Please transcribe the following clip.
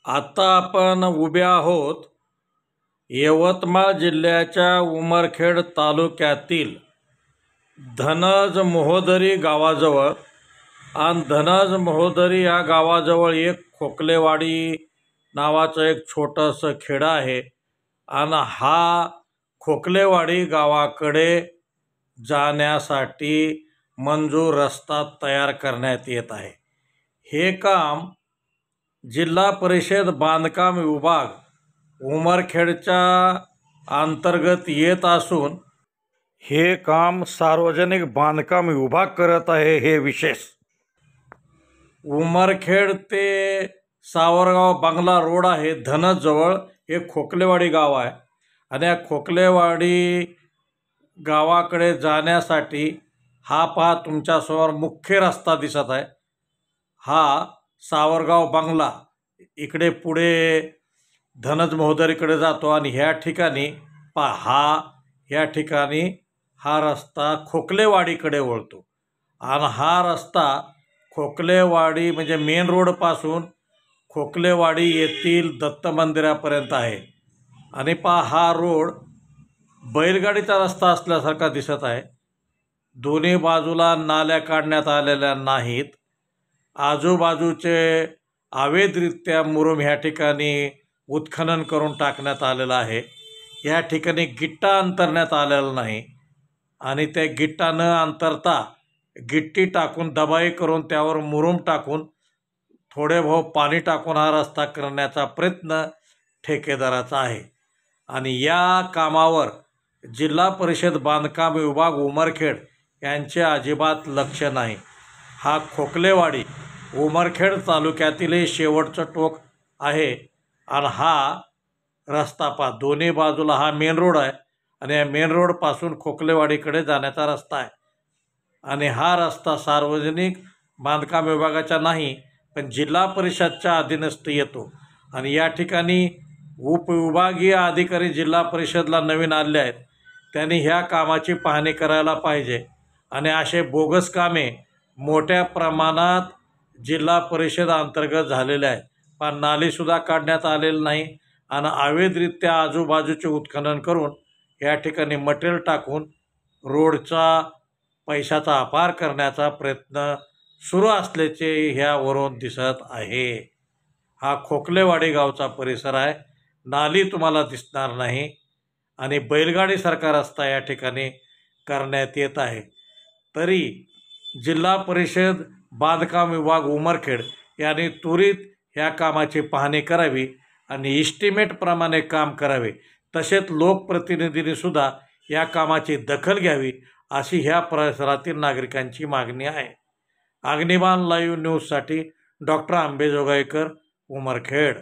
आता आपण उभे आहोत यवतमाळ जिल्ह्याच्या उमरखेड तालुक्यातील धनज मोहोदरी गावाजवळ। आणि धनज मोहोदरी या गावाजवळ एक खोकलेवाडी नावाचं एक छोटंसं खेडं आहे। आणि हा खोकलेवाडी गावाकडे जाण्यासाठी मंजूर रस्ता तयार करण्यात येत आहे। हे काम जिल्हा परिषद बांधकाम विभाग उमरखेडच्या अंतर्गत येत असून हे काम सार्वजनिक बांधकाम विभाग करत आहे। हे विशेष उमरखेड ते सावरगाव बंगला रोड आहे। धनज जवळ हे खोकलेवाडी गाव आहे आणि या खोकलेवाडी गावाकडे जाण्यासाठी हा पहा तुमच्यासमोर मुख्य रस्ता दिसत आहे। हा सावरगाव बंगला इकडे पुढे धनज मोहोदरीकडे जातो आणि ह्या ठिकाणी पहा ह्या ठिकाणी हा रस्ता खोकलेवाडीकडे वळतो। आणि हा रस्ता खोकलेवाडी म्हणजे मेन रोडपासून खोकलेवाडी येथील दत्त मंदिरापर्यंत आहे। आणि पहा हा रोड बैलगाडीचा रस्ता असल्यासारखा दिसत आहे। दोन्ही बाजूला नाल्या काढण्यात आलेल्या नाहीत। आजूबाजूचे अवैधरित्या मुरुम ह्या ठिकाणी उत्खनन करून टाकण्यात आलेलं आहे। या ठिकाणी गिट्टा अंतरण्यात आलेला नाही आणि त्या गिट्टा न अंतरता गिट्टी टाकून दबाई करून त्यावर मुरुम टाकून थोडे भाव पाणी टाकून हा रस्ता करण्याचा प्रयत्न ठेकेदाराचा आहे। आणि या कामावर जिल्हा परिषद बांधकाम विभाग उमरखेड यांचे अजिबात लक्ष नाही। हा खोकलेवाडी उमरखेड तालुक्यातील शेवटचं टोक आहे। आणि हा रस्ता पहा दोन्ही बाजूला हा मेन रोड आहे आणि या मेन रोडपासून खोकलेवाडीकडे जाण्याचा रस्ता आहे। आणि हा रस्ता सार्वजनिक बांधकाम विभागाचा नाही पण जिल्हा परिषदच्या अधीनस्थ येतो। आणि या ठिकाणी उपविभागीय अधिकारी जिल्हा परिषदला नवीन आले आहेत, त्यांनी ह्या कामाची पाहणी करायला पाहिजे। आणि असे बोगस कामे मोठ्या प्रमाणात जिल्हा परिषद अंतर्गत झालेले आहेत पण नालीसुद्धा काढण्यात आलेलं नाही आणि अवैधरित्या आजूबाजूचे उत्खनन करून या ठिकाणी मटेरियल टाकून रोडचा पैशाचा अपार करण्याचा प्रयत्न सुरू असल्याचे ह्यावरून दिसत आहे। हा खोकलेवाडी गावचा परिसर आहे। नाली तुम्हाला दिसणार नाही आणि बैलगाडीसारखा रस्ता या ठिकाणी करण्यात येत आहे। तरी जिल्हा परिषद बांधकाम विभाग उमरखेड यांनी त्वरित ह्या कामाची पाहणी करावी आणि इस्टिमेटप्रमाणे काम करावे। तसेच लोकप्रतिनिधींनी सुद्धा या कामाची दखल घ्यावी अशी ह्या परिसरातील नागरिकांची मागणी आहे। अग्निबाण लाईव्ह न्यूजसाठी डॉक्टर आंबेजोगाईकर उमरखेड।